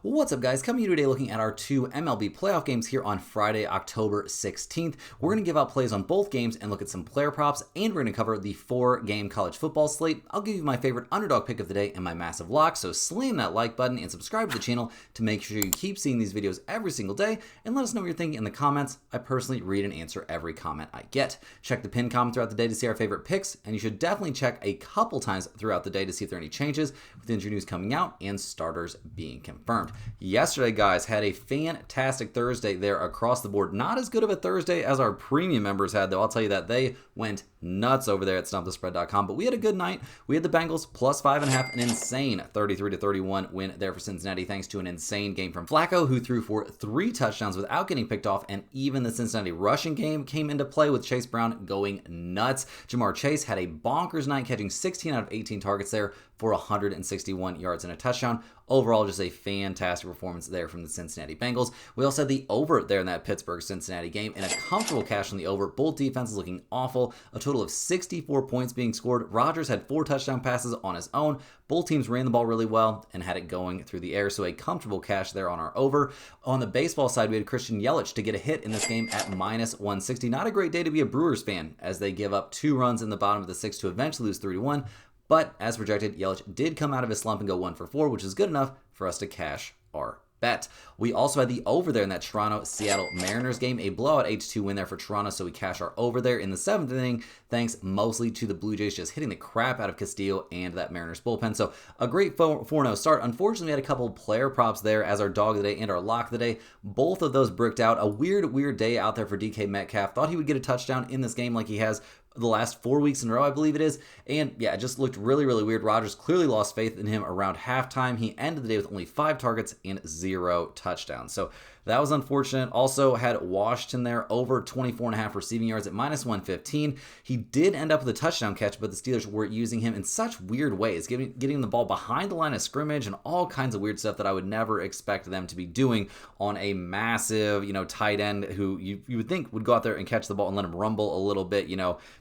What's up, guys? Coming to you today looking at our two MLB playoff games here on Friday, October 16th. We're going to give out plays on both games and look at some player props, and we're going to cover the 4-game college football slate. I'll give you my favorite underdog pick of the day and my massive lock, so slam that like button and subscribe to the channel to make sure you keep seeing these videos every single day, and let us know what you're thinking in the comments. I personally read and answer every comment I get. Check the pinned comment throughout the day to see our favorite picks, and you should definitely check a couple times throughout the day to see if there are any changes with injury news coming out and starters being confirmed. Yesterday, guys, had a fantastic Thursday there across the board. Not as good of a Thursday as our premium members had, though. I'll tell you that they went nuts over there at StumpTheSpread.com. But we had a good night. We had the Bengals plus 5.5, an insane 33-31 win there for Cincinnati, thanks to an insane game from Flacco, who threw for 3 touchdowns without getting picked off. And even the Cincinnati rushing game came into play with Chase Brown going nuts. Jamar Chase had a bonkers night, catching 16 out of 18 targets there for 161 yards and a touchdown. Overall, just a fantastic performance there from the Cincinnati Bengals. We also had the over there in that Pittsburgh-Cincinnati game, and a comfortable cash on the over. Both defenses looking awful. A total of 64 points being scored. Rodgers had 4 touchdown passes on his own. Both teams ran the ball really well and had it going through the air, so a comfortable cash there on our over. On the baseball side, we had Christian Yelich to get a hit in this game at minus 160. Not a great day to be a Brewers fan, as they give up 2 runs in the bottom of the 6th to eventually lose 3-1. But as projected, Yelich did come out of his slump and go 1 for 4, which is good enough for us to cash our bet. We also had the over there in that Toronto-Seattle Mariners game, a blowout 8-2 win there for Toronto, so we cash our over there in the 7th inning, thanks mostly to the Blue Jays just hitting the crap out of Castillo and that Mariners bullpen. So a great 4-0 start. Unfortunately, we had a couple player props there as our dog of the day and our lock of the day. Both of those bricked out. A weird day out there for DK Metcalf. Thought he would get a touchdown in this game like he has the last 4 weeks in a row, I believe it is. And yeah, it just looked really weird. Rodgers clearly lost faith in him around halftime. He ended the day with only 5 targets and 0 touchdowns. So that was unfortunate. Also had Washington there over 24.5 receiving yards at minus 115. He did end up with a touchdown catch, but the Steelers were using him in such weird ways, getting the ball behind the line of scrimmage and all kinds of weird stuff that I would never expect them to be doing on a massive, tight end who you would think would go out there and catch the ball and let him rumble a little bit,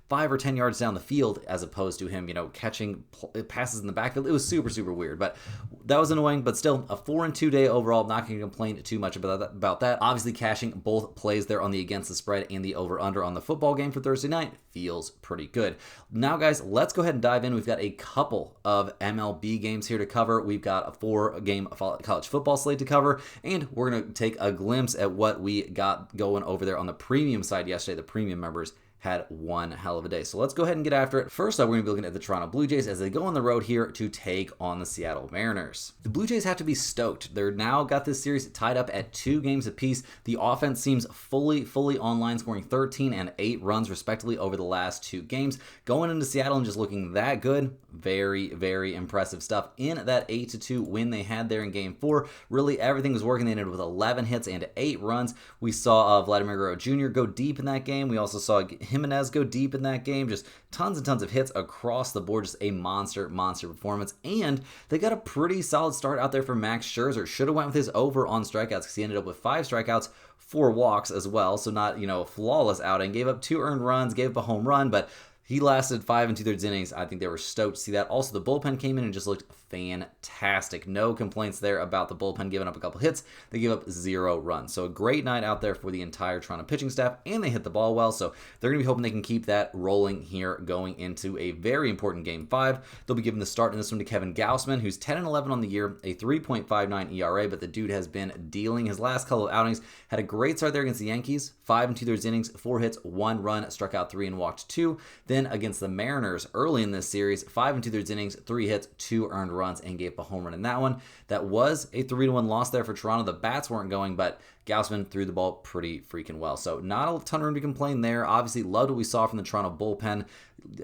5 or 10 yards down the field, as opposed to him, catching passes in the backfield. It was super weird, but that was annoying. But still, a 4-2 day overall. Not going to complain too much about that. Obviously, cashing both plays there on the against the spread and the over/under on the football game for Thursday night feels pretty good. Now, guys, let's go ahead and dive in. We've got a couple of MLB games here to cover. We've got a 4-game college football slate to cover, and we're going to take a glimpse at what we got going over there on the premium side yesterday. The premium members had one hell of a day. So let's go ahead and get after it. First up, we're going to be looking at the Toronto Blue Jays as they go on the road here to take on the Seattle Mariners. The Blue Jays have to be stoked. They're now got this series tied up at 2 games apiece. The offense seems fully online, scoring 13 and 8 runs respectively over the last 2 games. Going into Seattle and just looking that good, very impressive stuff. In that 8-2 win they had there in Game 4, really everything was working. They ended with 11 hits and 8 runs. We saw Vladimir Guerrero Jr. go deep in that game. We also saw Jimenez go deep in that game. Just tons and tons of hits across the board. Just a monster performance. And they got a pretty solid start out there for Max Scherzer. Should have went with his over on strikeouts because he ended up with 5 strikeouts, 4 walks as well. So not, flawless outing. Gave up 2 earned runs, gave up a home run, but he lasted 5 2/3 innings. I think they were stoked to see that. Also, the bullpen came in and just looked fantastic. No complaints there about the bullpen giving up a couple hits. They gave up 0 runs. So a great night out there for the entire Toronto pitching staff, and they hit the ball well. So they're going to be hoping they can keep that rolling here going into a very important Game 5. They'll be giving the start in this one to Kevin Gausman, who's 10-11 on the year, a 3.59 ERA, but the dude has been dealing. His last couple of outings had a great start there against the Yankees. 5 2/3 innings, 4 hits, 1 run, struck out 3 and walked 2. Then against the Mariners early in this series, 5 2/3 innings, 3 hits, 2 earned runs, and gave up a home run in that one. That was a 3-1 loss there for Toronto. The bats weren't going, but Gausman threw the ball pretty freaking well. So not a ton of room to complain there. Obviously, loved what we saw from the Toronto bullpen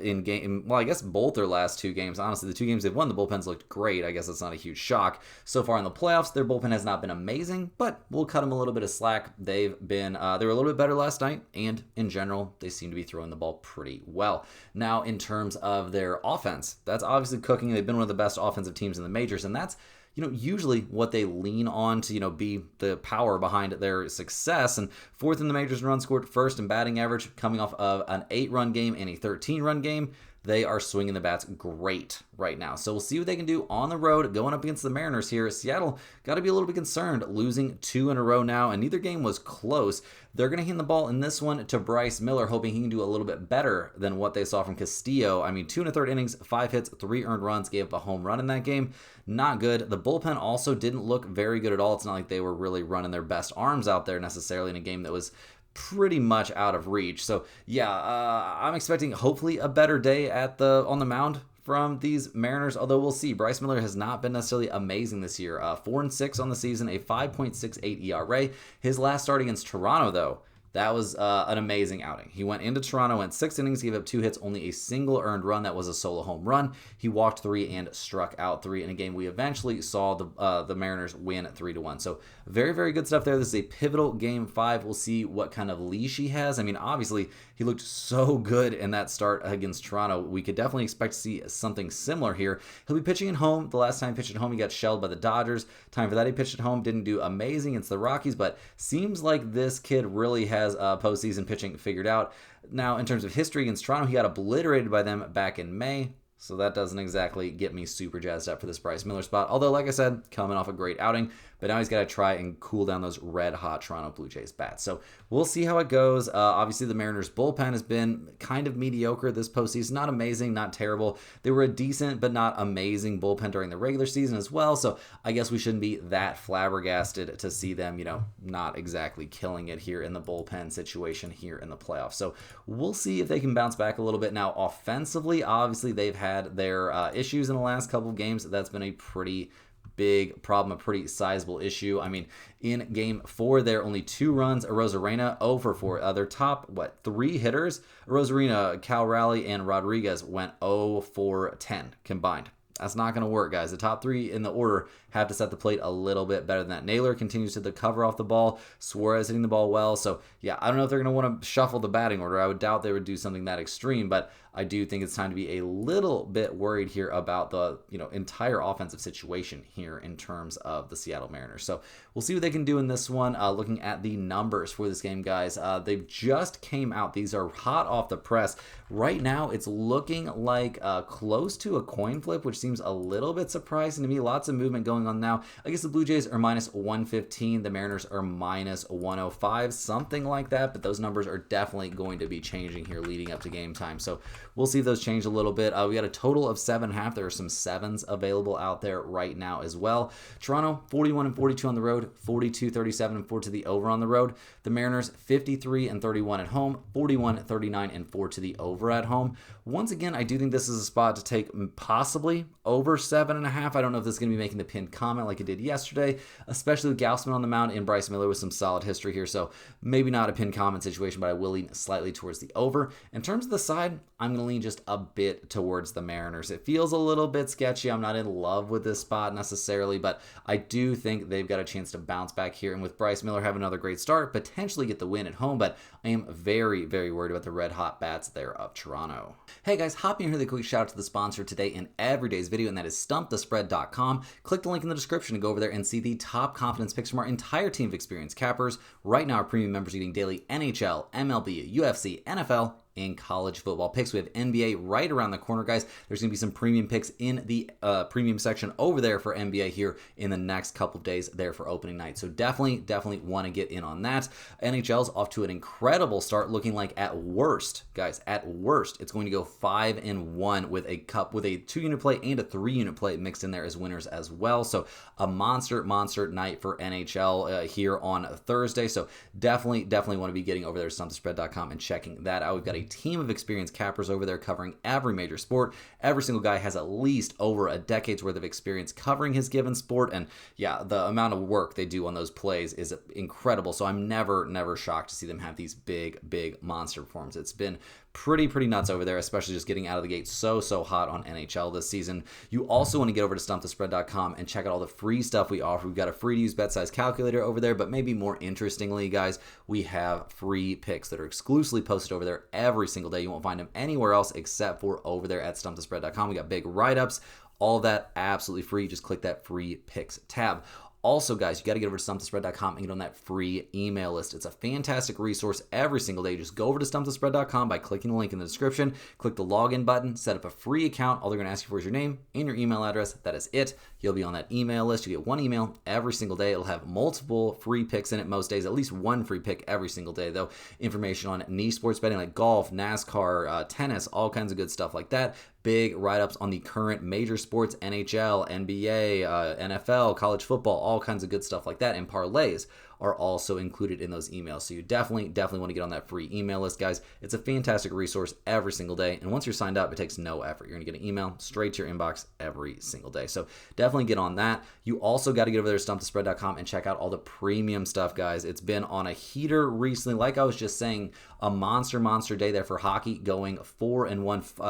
in game. Well, I guess both their last 2 games. Honestly, the 2 games they've won, the bullpens looked great. I guess that's not a huge shock. So far in the playoffs, their bullpen has not been amazing, but we'll cut them a little bit of slack. They were a little bit better last night, and in general, they seem to be throwing the ball pretty well. Now, in terms of their offense, that's obviously cooking. They've been one of the best offensive teams in the majors, and that's usually what they lean on to, be the power behind their success. And 4th in the majors in runs scored, 1st in batting average, coming off of an 8-run game and a 13-run game. they are swinging the bats great right now. So we'll see what they can do on the road going up against the Mariners here. Seattle got to be a little bit concerned, losing 2 in a row now, and neither game was close. They're going to hand the ball in this one to Bryce Miller, hoping he can do a little bit better than what they saw from Castillo. I mean, 2 1/3 innings, 5 hits, 3 earned runs, gave up a home run in that game. Not good. The bullpen also didn't look very good at all. It's not like they were really running their best arms out there necessarily in a game that was pretty much out of reach. So yeah, I'm expecting hopefully a better day on the mound from these Mariners, although we'll see. Bryce Miller has not been necessarily amazing this year. 4-6 on the season, a 5.68 ERA. His last start against Toronto, though, that was an amazing outing. He went into Toronto, went 6 innings, gave up 2 hits, only a single earned run. That was a solo home run. He walked 3 and struck out 3 in a game we eventually saw the Mariners win 3-1. So very, very good stuff there. This is a pivotal game 5. We'll see what kind of leash he has. I mean, obviously, he looked so good in that start against Toronto. We could definitely expect to see something similar here. He'll be pitching at home. The last time he pitched at home, he got shelled by the Dodgers. Time for that, he pitched at home. Didn't do amazing against the Rockies, but seems like this kid really has postseason pitching figured out. Now, in terms of history against Toronto, he got obliterated by them back in May. So that doesn't exactly get me super jazzed up for this Bryce Miller spot. Although, like I said, coming off a great outing. But now he's got to try and cool down those red-hot Toronto Blue Jays bats. So we'll see how it goes. Obviously, the Mariners' bullpen has been kind of mediocre this postseason. Not amazing, not terrible. They were a decent but not amazing bullpen during the regular season as well. So I guess we shouldn't be that flabbergasted to see them, not exactly killing it here in the bullpen situation here in the playoffs. So we'll see if they can bounce back a little bit. Now, offensively, obviously, they've had their issues in the last couple of games. That's been a pretty big problem, a pretty sizable issue. I mean, in game 4 there, only 2 runs. Arozarena 0 for 4. Their top, 3 hitters? Arozarena, Cal Raleigh, and Rodriguez went 0 for 10 combined. That's not going to work, guys. The top 3 in the order have to set the plate a little bit better than that. Naylor continues to cover off the ball. Suarez hitting the ball well. So, yeah, I don't know if they're going to want to shuffle the batting order. I would doubt they would do something that extreme, but I do think it's time to be a little bit worried here about the entire offensive situation here in terms of the Seattle Mariners. So we'll see what they can do in this one. Looking at the numbers for this game, guys, they've just came out. These are hot off the press. Right now, it's looking like close to a coin flip, which seems a little bit surprising to me. Lots of movement going on now. I guess the Blue Jays are minus 115. The Mariners are minus 105, something like that. But those numbers are definitely going to be changing here leading up to game time. So we'll see if those change a little bit. We got a total of 7.5. There are some 7s available out there right now as well. Toronto, 41-42 on the road, 42-37-4 to the over on the road. The Mariners, 53-31 at home, 41-39-4 to the over at home. Once again, I do think this is a spot to take possibly over 7.5. I don't know if this is going to be making the pinned comment like it did yesterday, especially with Gausman on the mound and Bryce Miller with some solid history here. So maybe not a pinned comment situation, but I will lean slightly towards the over. In terms of the side, I'm going to lean just a bit towards the Mariners. It feels a little bit sketchy. I'm not in love with this spot necessarily, but I do think they've got a chance to bounce back here. And with Bryce Miller having another great start, potentially get the win at home, but I am very, very worried about the red-hot bats there of Toronto. Hey guys, hopping in here with a quick shout out to the sponsor today in every day's video, and that is StumpTheSpread.com. Click the link in the description to go over there and see the top confidence picks from our entire team of experienced cappers. Right now, our premium members are getting daily NHL, MLB, UFC, NFL, in college football picks. We have NBA right around the corner, guys. There's going to be some premium picks in the premium section over there for NBA here in the next couple of days there for opening night. So definitely want to get in on that. NHL's off to an incredible start, looking like at worst, guys, at worst, it's going to go 5-1 with a 2-unit play and a 3-unit play mixed in there as winners as well. So a monster night for NHL here on Thursday. So definitely want to be getting over there to StumpTheSpread.com and checking that out. We've got a team of experienced cappers over there covering every major sport. Every single guy has at least over a decade's worth of experience covering his given sport, and yeah, the amount of work they do on those plays is incredible. So I'm never shocked to see them have these big monster performances. It's been pretty nuts over there, especially just getting out of the gate so hot on NHL this season. You also want to get over to StumpTheSpread.com and check out all the free stuff we offer. We've got a free to use bet size calculator over there, but maybe more interestingly, guys, we have free picks that are exclusively posted over there every single day. You won't find them anywhere else except for over there at StumpTheSpread.com. We got big write-ups, all of that absolutely free. Just click that free picks tab. Also, guys, you got to get over to stumpthespread.com and get on that free email list. It's a fantastic resource every single day. Just go over to stumpthespread.com by clicking the link in the description, click the login button, set up a free account. All they're going to ask you for is your name and your email address. That is it. You'll be on that email list. You get one email every single day. It'll have multiple free picks in it most days, at least one free pick every single day, though. Information on niche sports betting like golf, NASCAR, tennis, all kinds of good stuff like that. Big write-ups on the current major sports, NHL, NBA, NFL, college football, all kinds of good stuff like that. And parlays are also included in those emails. So you definitely want to get on that free email list, guys. It's a fantastic resource every single day. And once you're signed up, it takes no effort. You're going to get an email straight to your inbox every single day. So definitely get on that. You also got to get over there to stumpthespread.com and check out all the premium stuff, guys. It's been on a heater recently. Like I was just saying, a monster day there for hockey, going 4-1,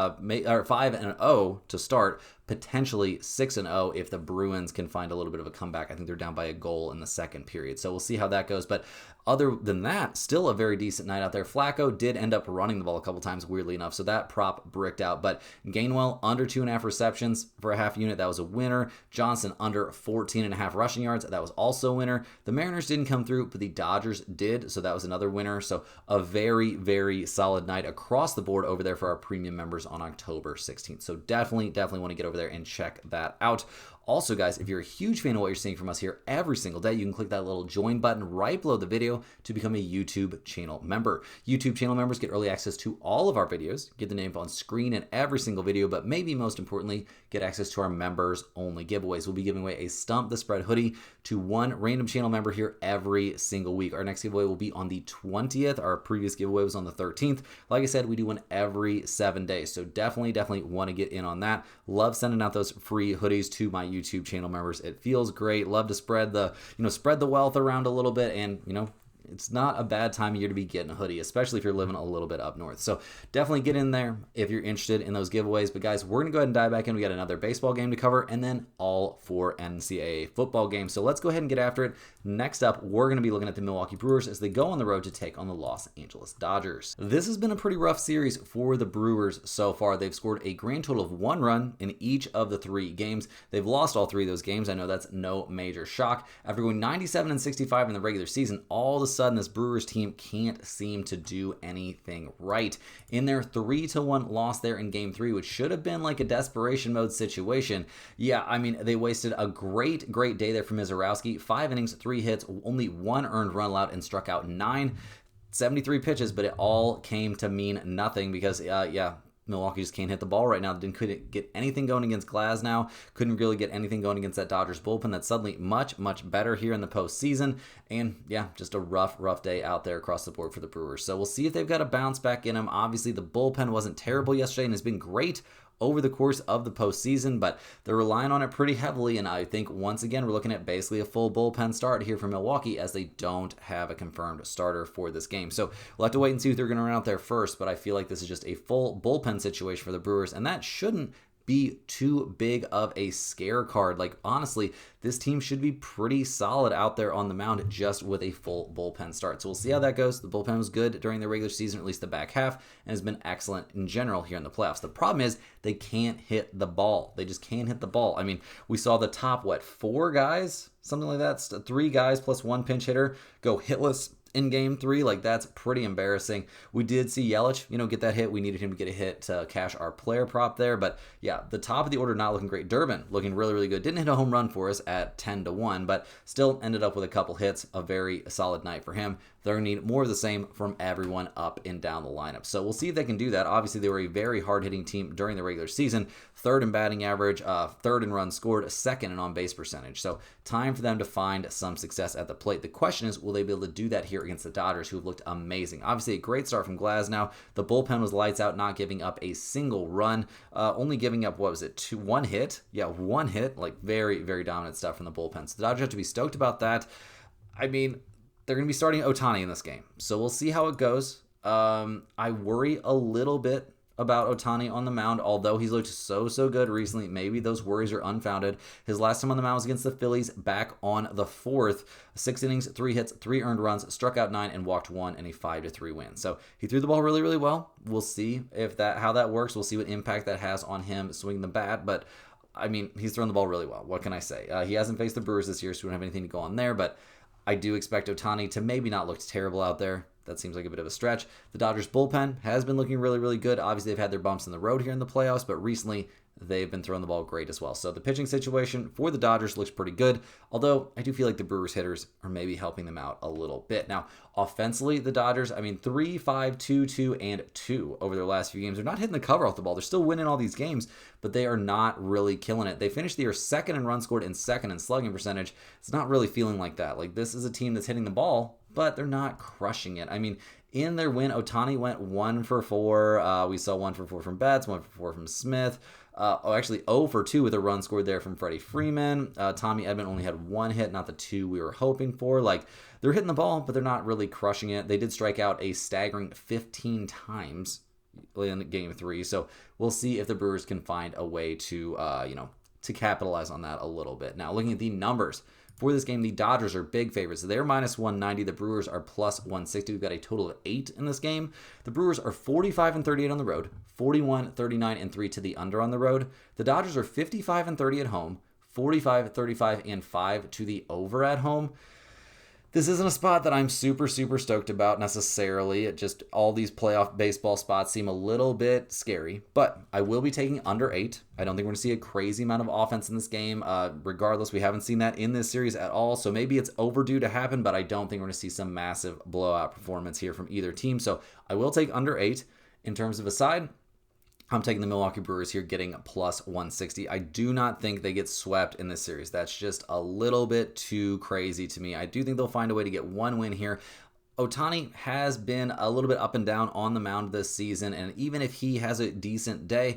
or 5-0 to start. Potentially 6-0 if the Bruins can find a little bit of a comeback. I think they're down by a goal in the second period. So we'll see how that goes. But other than that, still a very decent night out there. Flacco did end up running the ball a couple times, weirdly enough. So that prop bricked out. But Gainwell under 2.5 receptions for a half unit. That was a winner. Johnson under 14.5 rushing yards. That was also a winner. The Mariners didn't come through, but the Dodgers did. So that was another winner. So a very solid night across the board over there for our premium members on October 16th. So definitely want to get over there and check that out. Also, guys, if you're a huge fan of what you're seeing from us here every single day, you can click that little join button right below the video to become a YouTube channel member. YouTube channel members get early access to all of our videos, get the name on screen in every single video, but maybe most importantly, get access to our members only giveaways. We'll be giving away a Stump the Spread hoodie to one random channel member here every single week. Our next giveaway will be on the 20th. Our previous giveaway was on the 13th. Like I said, we do one every 7 days. So definitely want to get in on that. Love sending out those free hoodies to my YouTube channel members. It feels great. Love to spread the wealth around a little bit, and it's not a bad time of year to be getting a hoodie, especially if you're living a little bit up north. So definitely get in there if you're interested in those giveaways. But guys, we're going to go ahead and dive back in. We got another baseball game to cover and then all 4 NCAA football games. So let's go ahead and get after it. Next up, we're going to be looking at the Milwaukee Brewers as they go on the road to take on the Los Angeles Dodgers. This has been a pretty rough series for the Brewers so far. They've scored a grand total of 1 run in each of the 3 games. They've lost all 3 of those games. I know that's no major shock. After going 97-65 in the regular season, all of a sudden this Brewers team can't seem to do anything right. In their 3-1 loss there in game 3, which should have been like a desperation mode situation, they wasted a great day there from Mizorowski. 5 innings, 3 hits, only 1 earned run allowed, and struck out 9. 73 pitches, but it all came to mean nothing because, Milwaukee just can't hit the ball right now. Couldn't get anything going against Glasnow. Couldn't really get anything going against that Dodgers bullpen that's suddenly much better here in the postseason. And just a rough day out there across the board for the Brewers. So we'll see if they've got a bounce back in them. Obviously, the bullpen wasn't terrible yesterday and has been great over the course of the postseason, but they're relying on it pretty heavily, and I think once again we're looking at basically a full bullpen start here for Milwaukee as they don't have a confirmed starter for this game. So we'll have to wait and see if they're going to run out there first, but I feel like this is just a full bullpen situation for the Brewers, and that shouldn't be too big of a scare card. Like, honestly, this team should be pretty solid out there on the mound just with a full bullpen start. So we'll see how that goes. The bullpen was good during the regular season, at least the back half, and has been excellent in general here in the playoffs. The problem is they can't hit the ball. They just can't hit the ball. I mean, we saw the top, 4 guys? Something like that. 3 guys plus 1 pinch hitter go hitless in game 3. Like, that's pretty embarrassing. We did see Yelich, get that hit. We needed him to get a hit to cash our player prop there. But the top of the order not looking great. Durbin looking really good. Didn't hit a home run for us at 10-1, but still ended up with a couple hits. A very solid night for him. They're going to need more of the same from everyone up and down the lineup. So we'll see if they can do that. Obviously, they were a very hard-hitting team during the regular season. 3rd in batting average, 3rd in runs scored, 2nd in on-base percentage. So time for them to find some success at the plate. The question is, will they be able to do that here against the Dodgers, who have looked amazing? Obviously, a great start from Glasnow. The bullpen was lights out, not giving up a single run. Only giving up, 1 hit? Yeah, 1 hit. Like, very dominant stuff from the bullpen. So the Dodgers have to be stoked about that. I mean, they're going to be starting Ohtani in this game, so we'll see how it goes. I worry a little bit about Ohtani on the mound, although he's looked so good recently. Maybe those worries are unfounded. His last time on the mound was against the Phillies back on the 4th. 6 innings, 3 hits, 3 earned runs, struck out 9, and walked 1 in a 5-3 win. So he threw the ball really well. We'll see how that works. We'll see what impact that has on him swinging the bat, but I mean, he's thrown the ball really well. What can I say? He hasn't faced the Brewers this year, so we don't have anything to go on there, but I do expect Ohtani to maybe not look terrible out there. That seems like a bit of a stretch. The Dodgers bullpen has been looking really, really good. Obviously, they've had their bumps in the road here in the playoffs, but recently they've been throwing the ball great as well. So the pitching situation for the Dodgers looks pretty good, although I do feel like the Brewers hitters are maybe helping them out a little bit. Now, offensively, the Dodgers, 3, 5, 2, 2, and 2 over their last few games. They're not hitting the cover off the ball. They're still winning all these games, but they are not really killing it. They finished the year second in runs scored and second in slugging percentage. It's not really feeling like that. Like, this is a team that's hitting the ball, but they're not crushing it. I mean, in their win, Ohtani went 1 for 4. We saw 1 for 4 from Betts, 1 for 4 from Smith. 0 for 2 with a run scored there from Freddie Freeman. Tommy Edman only had 1 hit, not the 2 we were hoping for. Like, they're hitting the ball, but they're not really crushing it. They did strike out a staggering 15 times in game 3. So we'll see if the Brewers can find a way to, to capitalize on that a little bit. Now, looking at the numbers for this game, the Dodgers are big favorites. So they're minus 190. The Brewers are plus 160. We've got a total of 8 in this game. The Brewers are 45-38 on the road, 41-39-3 to the under on the road. The Dodgers are 55-30 at home, 45-35-5 to the over at home. This isn't a spot that I'm super, super stoked about necessarily. It just, all these playoff baseball spots seem a little bit scary, but I will be taking under 8. I don't think we're going to see a crazy amount of offense in this game. Regardless, we haven't seen that in this series at all, so maybe it's overdue to happen, but I don't think we're going to see some massive blowout performance here from either team. So I will take under 8. In terms of a side, I'm taking the Milwaukee Brewers here, getting plus 160. I do not think they get swept in this series. That's just a little bit too crazy to me. I do think they'll find a way to get one win here. Ohtani has been a little bit up and down on the mound this season, and even if he has a decent day,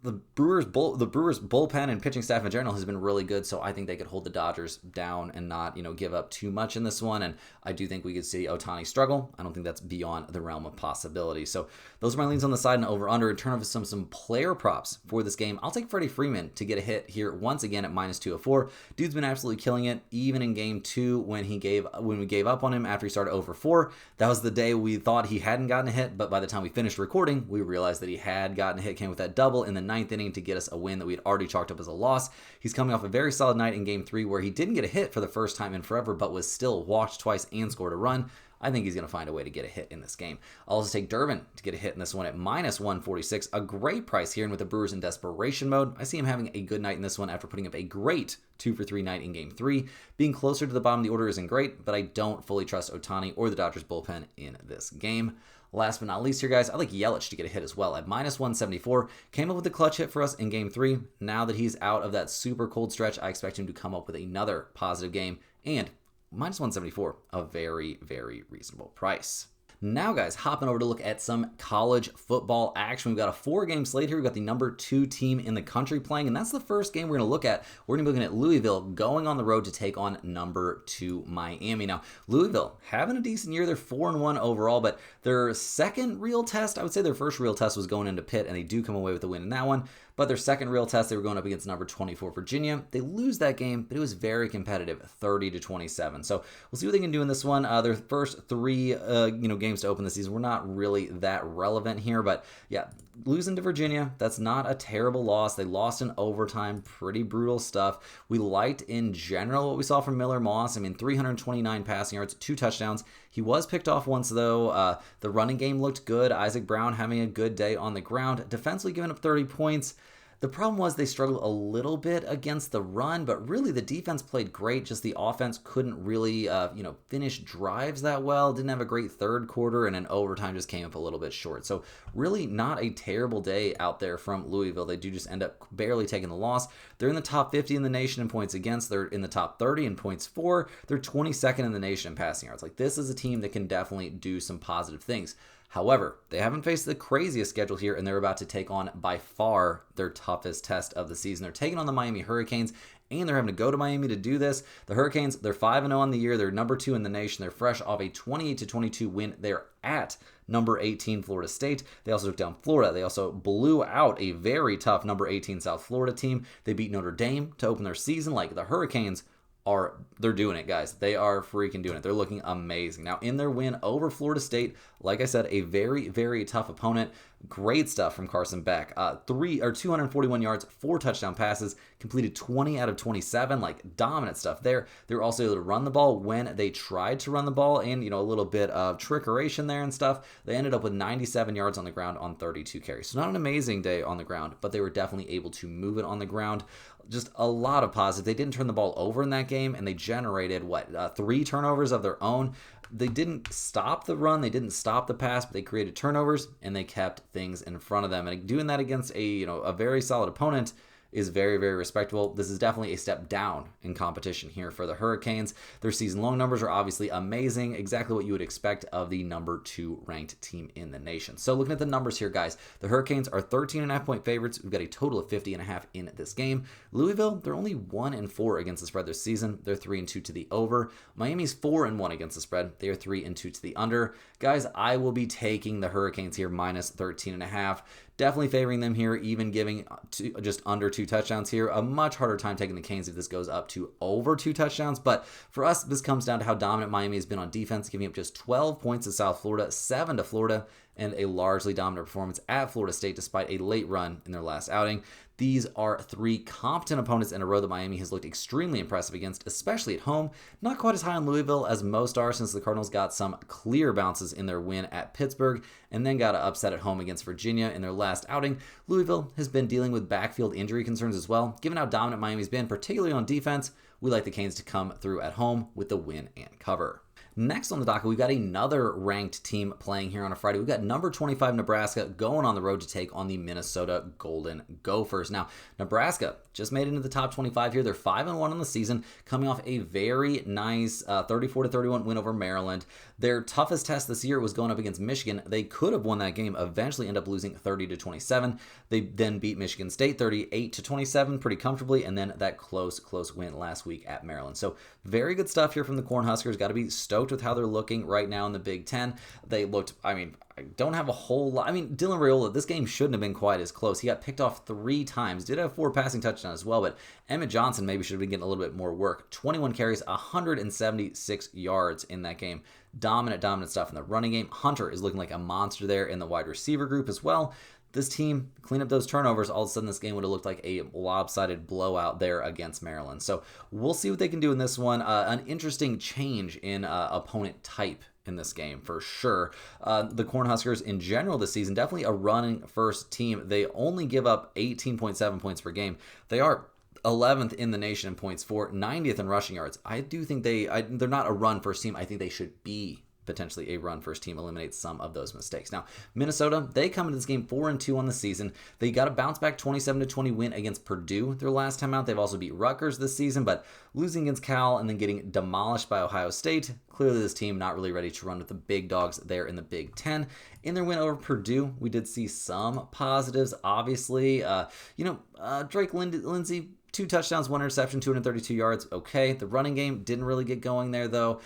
the Brewers bullpen and pitching staff in general has been really good, so I think they could hold the Dodgers down and not, give up too much in this one, and I do think we could see Ohtani struggle. I don't think that's beyond the realm of possibility. So those are my leans on the side and over-under. In terms of some player props for this game, I'll take Freddie Freeman to get a hit here once again at minus 204. Dude's been absolutely killing it, even in game 2 when we gave up on him after he started 0 for 4. That was the day we thought he hadn't gotten a hit, but by the time we finished recording, we realized that he had gotten a hit, came with that double in the 9th inning to get us a win that we had already chalked up as a loss. He's coming off a very solid night in game 3 where he didn't get a hit for the first time in forever, but was still walked twice and scored a run. I think he's going to find a way to get a hit in this game. I'll also take Durbin to get a hit in this one at minus 146. A great price here, and with the Brewers in desperation mode, I see him having a good night in this one after putting up a great 2 for 3 night in game 3. Being closer to the bottom of the order isn't great, but I don't fully trust Ohtani or the Dodgers bullpen in this game. Last but not least here, guys, I like Yelich to get a hit as well at minus 174. Came up with a clutch hit for us in game 3. Now that he's out of that super cold stretch, I expect him to come up with another positive game, and minus 174, a very, very reasonable price. Now, guys, hopping over to look at some college football action. We've got a 4-game slate here. We've got the number 2 team in the country playing, and that's the first game we're going to look at. We're going to be looking at Louisville going on the road to take on number 2 Miami. Now, Louisville having a decent year. They're 4-1 overall, but their second real test, I would say their first real test was going into Pitt, and they do come away with a win in that one. But their second real test, they were going up against number 24 Virginia. They lose that game, but it was very competitive, 30-27. So we'll see what they can do in this one. Their first 3 games to open the season were not really that relevant here, but yeah, losing to Virginia, that's not a terrible loss. They lost in overtime, pretty brutal stuff. We liked in general what we saw from Miller Moss. 329 passing yards, 2 touchdowns. He was picked off once, though. The running game looked good. Isaac Brown having a good day on the ground. Defensively giving up 30 points. The problem was they struggled a little bit against the run, but really the defense played great. Just the offense couldn't really, finish drives that well. Didn't have a great third quarter, and in overtime just came up a little bit short. So really not a terrible day out there from Louisville. They do just end up barely taking the loss. They're in the top 50 in the nation in points against. They're in the top 30 in points for. They're 22nd in the nation in passing yards. Like, this is a team that can definitely do some positive things. However, they haven't faced the craziest schedule here, and they're about to take on, by far, their toughest test of the season. They're taking on the Miami Hurricanes, and they're having to go to Miami to do this. The Hurricanes, they're 5-0 on the year. They're number 2 in the nation. They're fresh off a 28-22 win. They're at number 18 Florida State. They also took down Florida. They also blew out a very tough number 18 South Florida team. They beat Notre Dame to open their season. Like, the Hurricanes they're doing it, guys. They are freaking doing it. They're looking amazing. Now, in their win over Florida State, like I said, a very, very tough opponent. Great stuff from Carson Beck. 241 yards, 4 touchdown passes, completed 20 out of 27, like dominant stuff there. They were also able to run the ball when they tried to run the ball, and a little bit of trickeration there and stuff. They ended up with 97 yards on the ground on 32 carries. So not an amazing day on the ground, but they were definitely able to move it on the ground. Just a lot of positive. They didn't turn the ball over in that game, and they generated 3 turnovers of their own. They didn't stop the run, they didn't stop the pass, but they created turnovers and they kept things in front of them. And doing that against a very solid opponent is very, very respectable. This is definitely a step down in competition here for the Hurricanes. Their season-long numbers are obviously amazing, exactly what you would expect of the number 2 ranked team in the nation. So looking at the numbers here, guys, the Hurricanes are 13.5-point favorites. We've got a total of 50.5 in this game. Louisville, they're only 1-4 against the spread this season. They're 3-2 to the over. Miami's 4-1 against the spread. They are 3-2 to the under. Guys, I will be taking the Hurricanes here minus 13.5. Definitely favoring them here, even giving just under 2 touchdowns here. A much harder time taking the Canes if this goes up to over 2 touchdowns. But for us, this comes down to how dominant Miami has been on defense, giving up just 12 points to South Florida, 7 to Florida, and a largely dominant performance at Florida State despite a late run in their last outing. These are 3 competent opponents in a row that Miami has looked extremely impressive against, especially at home. Not quite as high on Louisville as most are, since the Cardinals got some clear bounces in their win at Pittsburgh and then got an upset at home against Virginia in their last outing. Louisville has been dealing with backfield injury concerns as well. Given how dominant Miami's been, particularly on defense, we like the Canes to come through at home with the win and cover. Next on the docket, we've got another ranked team playing here on a Friday. We've got number 25 Nebraska going on the road to take on the Minnesota Golden Gophers. Now, Nebraska just made it into the top 25 here. They're 5-1 on the season, coming off a very nice 34-31 win over Maryland. Their toughest test this year was going up against Michigan. They could have won that game, eventually end up losing 30-27. They then beat Michigan State 38-27 pretty comfortably, and then that close win last week at Maryland. So very good stuff here from the Cornhuskers. Got to be stoked with how they're looking right now in the Big Ten. They looked, I don't have a whole lot. Dylan Raiola, this game shouldn't have been quite as close. He got picked off 3 times. Did have 4 passing touchdowns as well, but Emmett Johnson maybe should have been getting a little bit more work. 21 carries, 176 yards in that game. Dominant stuff in the running game. Hunter is looking like a monster there in the wide receiver group as well. This team clean up those turnovers, all of a sudden this game would have looked like a lopsided blowout there against Maryland. So we'll see what they can do in this one. An interesting change in opponent type in this game for sure. The Cornhuskers in general this season, definitely a running first team. They only give up 18.7 points per game. They are 11th in the nation in points for, 90th in rushing yards. I do think they're not a run first team. I think they should be potentially a run first team, eliminate some of those mistakes. Now, Minnesota, they come into this game 4-2 on the season. They got a bounce back 27-20 win against Purdue their last time out. They've also beat Rutgers this season, but losing against Cal and then getting demolished by Ohio State, clearly this team not really ready to run with the big dogs there in the Big Ten. In their win over Purdue, we did see some positives, obviously. Drake Lindsey, 2 touchdowns, 1 interception, 232 yards. Okay, the running game didn't really get going there, though.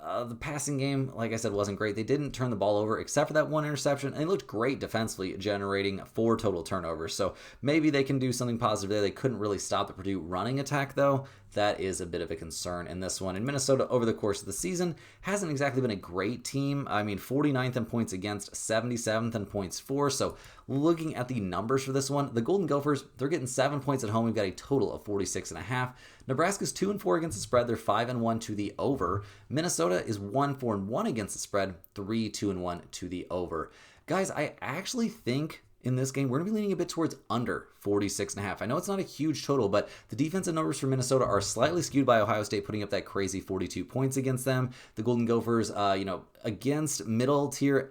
The passing game, like I said, wasn't great. They didn't turn the ball over except for that 1 interception, and they looked great defensively, generating 4 total turnovers. So maybe they can do something positive there. They couldn't really stop the Purdue running attack, though. That is a bit of a concern in this one. And Minnesota, over the course of the season, hasn't exactly been a great team. 49th in points against, 77th in points for. So looking at the numbers for this one, the Golden Gophers, they're getting 7 points at home. We've got a total of 46.5. Nebraska's 2-4 against the spread. They're 5-1 to the over. Minnesota is 1-4-1 against the spread, 3-2-1 to the over. Guys, I actually think in this game, we're going to be leaning a bit towards under 46.5. I know it's not a huge total, but the defensive numbers for Minnesota are slightly skewed by Ohio State putting up that crazy 42 points against them. The Golden Gophers, against middle tier,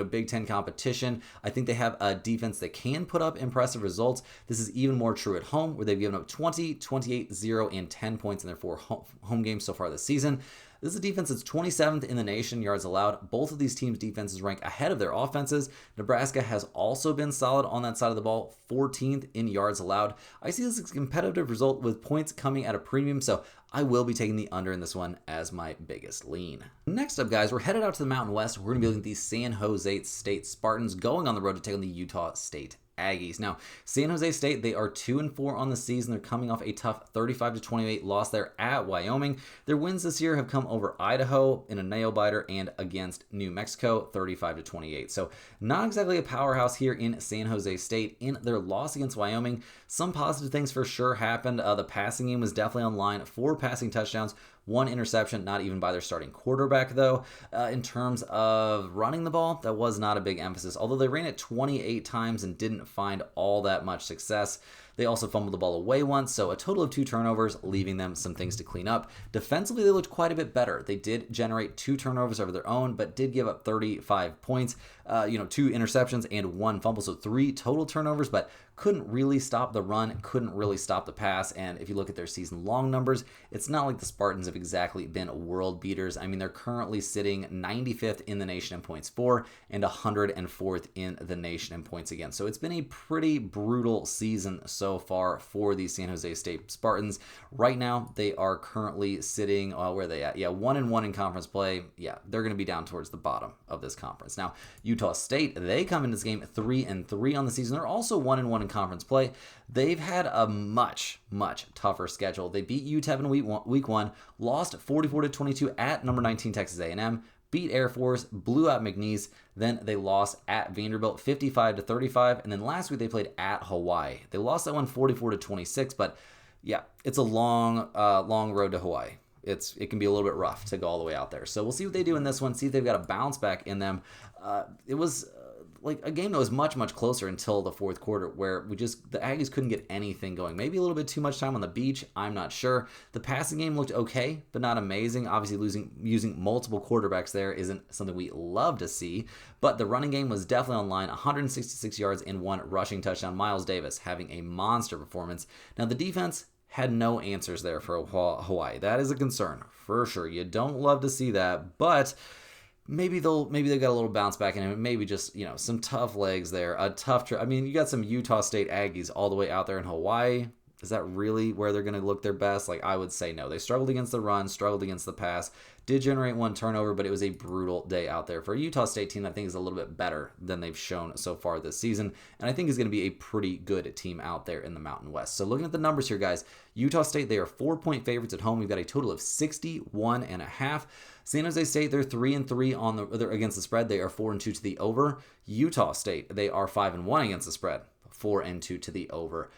Big Ten competition, I think they have a defense that can put up impressive results. This is even more true at home, where they've given up 20, 28, 0, and 10 points in their 4 home games so far this season. This is a defense that's 27th in the nation yards allowed. Both of these teams' defenses rank ahead of their offenses. Nebraska has also been solid on that side of the ball, 14th in yards allowed. I see this as a competitive result with points coming at a premium, so I will be taking the under in this one as my biggest lean. Next up, guys, we're headed out to the Mountain West. We're going to be looking at the San Jose State Spartans going on the road to take on the Utah State Aggies. Now, San Jose State, they are 2-4 on the season. They're coming off a tough 35-28 loss there at Wyoming. Their wins this year have come over Idaho in a nail-biter and against New Mexico, 35-28. So not exactly a powerhouse here in San Jose State. In their loss against Wyoming, some positive things for sure happened. The passing game was definitely on line, 4 passing touchdowns, 1 interception, not even by their starting quarterback, though. In terms of running the ball, that was not a big emphasis, although they ran it 28 times and didn't find all that much success. They also fumbled the ball away once, so a total of 2 turnovers, leaving them some things to clean up. Defensively, they looked quite a bit better. They did generate 2 turnovers of their own, but did give up 35 points, 2 interceptions and 1 fumble, so 3 total turnovers, but couldn't really stop the run, couldn't really stop the pass. And if you look at their season-long numbers, it's not like the Spartans have exactly been world beaters. I mean, they're currently sitting 95th in the nation in points for and 104th in the nation in points against. So it's been a pretty brutal season so far for the San Jose State Spartans. Right now, they are currently sitting, where are they at? 1-1 in conference play. Yeah, they're going to be down towards the bottom of this conference. Now, Utah State, they come into this game 3-3 on the season. They're also 1-1 in conference play. They've had a much tougher schedule. They beat UTEP in week one, lost 44-22 at number 19 Texas A&M, beat Air Force, blew out McNeese, then they lost at Vanderbilt 55-35, and then last week they played at Hawaii. They lost that one 44-26, but yeah, it's a long road to Hawaii. It can be a little bit rough to go all the way out there. So we'll see what they do in this one, see if they've got a bounce back in them. It was like a game that was much closer until the fourth quarter, where the Aggies couldn't get anything going. Maybe a little bit too much time on the beach, I'm not sure. The passing game looked okay, but not amazing. Obviously using multiple quarterbacks there isn't something we love to see, but the running game was definitely on line, 166 yards and 1 rushing touchdown. Miles Davis having a monster performance. Now the defense had no answers there for Hawaii. That is a concern for sure. You don't love to see that, but maybe they got a little bounce back in it. Maybe just, some tough legs there. You got some Utah State Aggies all the way out there in Hawaii. Is that really where they're going to look their best? I would say no. They struggled against the run, struggled against the pass, did generate 1 turnover, but it was a brutal day out there for a Utah State team that I think is a little bit better than they've shown so far this season, and I think is going to be a pretty good team out there in the Mountain West. So looking at the numbers here, guys, Utah State, they are 4-point favorites at home. We've got a total of 61.5. San Jose State, they're 3-3 against the spread. They are 4-2 to the over. Utah State, they are 5-1 against the spread, 4-2 to the over.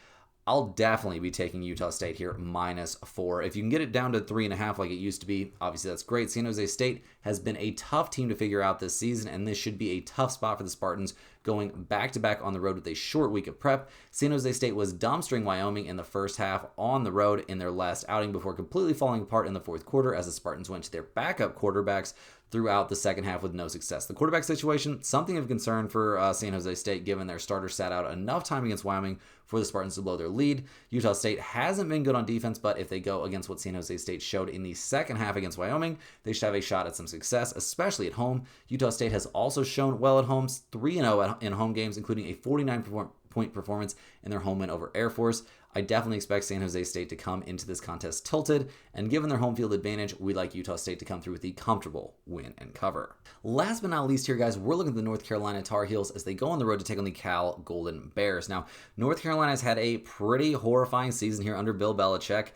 I'll definitely be taking Utah State here -4. If you can get it down to 3.5 like it used to be, obviously that's great. San Jose State has been a tough team to figure out this season, and this should be a tough spot for the Spartans going back-to-back on the road with a short week of prep. San Jose State was dumpstering Wyoming in the first half on the road in their last outing before completely falling apart in the fourth quarter as the Spartans went to their backup quarterbacks throughout the second half with no success. The quarterback situation, something of concern for San Jose State, given their starter sat out enough time against Wyoming for the Spartans to blow their lead. Utah State hasn't been good on defense, but if they go against what San Jose State showed in the second half against Wyoming, they should have a shot at some success, especially at home. Utah State has also shown well at home, 3-0 in home games, including a 49-point performance in their home win over Air Force. I definitely expect San Jose State to come into this contest tilted, and given their home field advantage, we like Utah State to come through with the comfortable win and cover. Last but not least here, guys, we're looking at the North Carolina Tar Heels as they go on the road to take on the Cal Golden Bears. Now, North Carolina has had a pretty horrifying season here under Bill Belichick.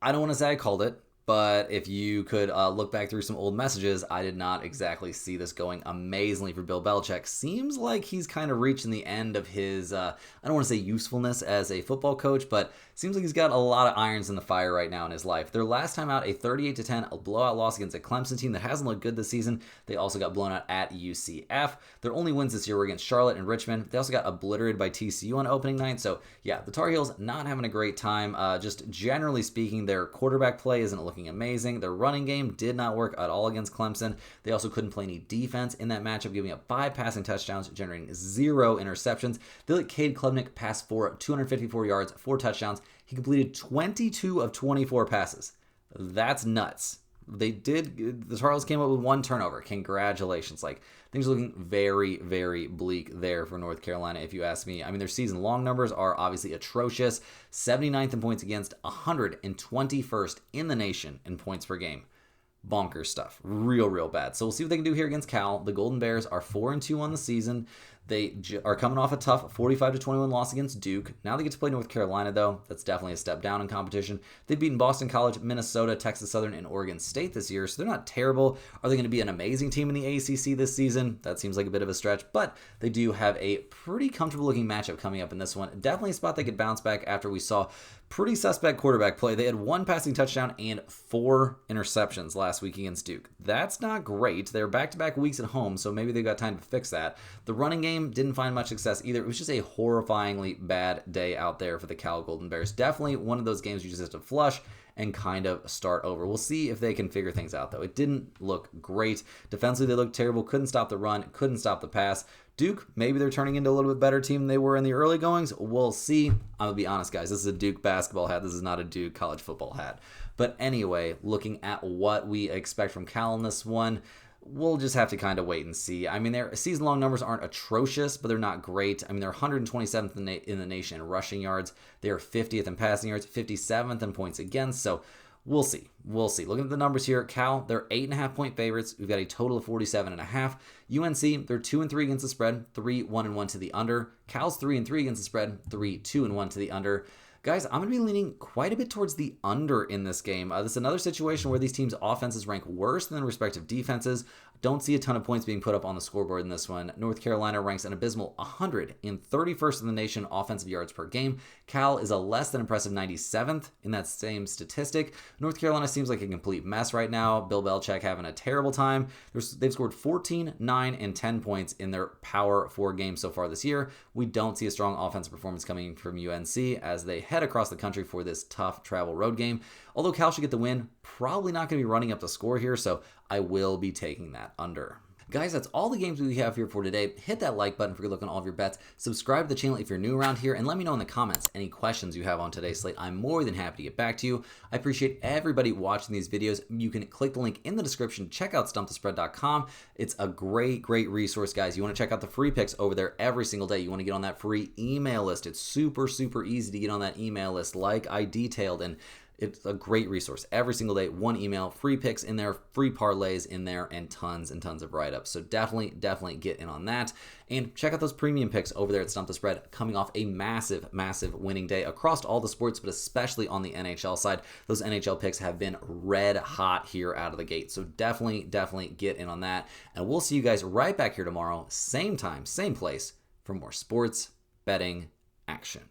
I don't want to say I called it, but if you could look back through some old messages, I did not exactly see this going amazingly for Bill Belichick. Seems like he's kind of reaching the end of his, I don't want to say usefulness as a football coach, but seems like he's got a lot of irons in the fire right now in his life. Their last time out, a 38-10 blowout loss against a Clemson team that hasn't looked good this season. They also got blown out at UCF. Their only wins this year were against Charlotte and Richmond. They also got obliterated by TCU on opening night. So yeah, the Tar Heels not having a great time. Just generally speaking, their quarterback play isn't looking amazing. Their running game did not work at all against Clemson. They also couldn't play any defense in that matchup, giving up 5 passing touchdowns, generating 0 interceptions. They let Cade Klubnik pass for 254 yards, 4 touchdowns. He completed 22 of 24 passes. That's nuts. The Tar Heels came up with 1 turnover. Congratulations. Things are looking very, very bleak there for North Carolina, if you ask me. I mean, their season long numbers are obviously atrocious. 79th in points against, 121st in the nation in points per game. Bonkers stuff. Real bad. So we'll see what they can do here against Cal. The Golden Bears are 4-2 on the season. They are coming off a tough 45-21 loss against Duke. Now they get to play North Carolina, though. That's definitely a step down in competition. They've beaten Boston College, Minnesota, Texas Southern, and Oregon State this year, so they're not terrible. Are they going to be an amazing team in the ACC this season? That seems like a bit of a stretch, but they do have a pretty comfortable-looking matchup coming up in this one. Definitely a spot they could bounce back after we saw pretty suspect quarterback play. They had 1 passing touchdown and 4 interceptions last week against Duke. That's not great. They're back-to-back weeks at home, so maybe they've got time to fix that. The running game didn't find much success either. It was just a horrifyingly bad day out there for the Cal Golden Bears. Definitely one of those games you just have to flush and kind of start over. We'll see if they can figure things out, though. It didn't look great. Defensively, they looked terrible. Couldn't stop the run. Couldn't stop the pass. Duke, maybe they're turning into a little bit better team than they were in the early goings. We'll see. I'm going to be honest, guys. This is a Duke basketball hat. This is not a Duke college football hat. But anyway, looking at what we expect from Cal in this one, we'll just have to kind of wait and see. I mean, their season-long numbers aren't atrocious, but they're not great. I mean, they're 127th in the nation in rushing yards. They're 50th in passing yards, 57th in points against. So we'll see. We'll see. Looking at the numbers here, Cal, they're 8.5-point favorites. We've got a total of 47.5. UNC, they're 2-3 against the spread, 3-1-1 to the under. Cal's 3-3 against the spread, 3-2-1 to the under. Guys, I'm going to be leaning quite a bit towards the under in this game. This is another situation where these teams' offenses rank worse than their respective defenses. Don't see a ton of points being put up on the scoreboard in this one. North Carolina ranks an abysmal 131st in the nation offensive yards per game. Cal is a less than impressive 97th in that same statistic. North Carolina seems like a complete mess right now. Bill Belichick having a terrible time. They've scored 14, 9, and 10 points in their Power 4 games so far this year. We don't see a strong offensive performance coming from UNC as they head across the country for this tough travel road game. Although Cal should get the win, probably not going to be running up the score here, so I will be taking that under. Guys, that's all the games we have here for today. Hit that like button if you're looking at all of your bets. Subscribe to the channel if you're new around here, and let me know in the comments any questions you have on today's slate. I'm more than happy to get back to you. I appreciate everybody watching these videos. You can click the link in the description. Check out stumpthespread.com. It's a great resource, guys. You want to check out the free picks over there every single day. You want to get on that free email list. It's super easy to get on that email list like I detailed, and it's a great resource. Every single day, one email, free picks in there, free parlays in there, and tons of write-ups. So definitely get in on that. And check out those premium picks over there at Stump the Spread, coming off a massive winning day across all the sports, but especially on the NHL side. Those NHL picks have been red hot here out of the gate. So definitely get in on that. And we'll see you guys right back here tomorrow, same time, same place, for more sports betting action.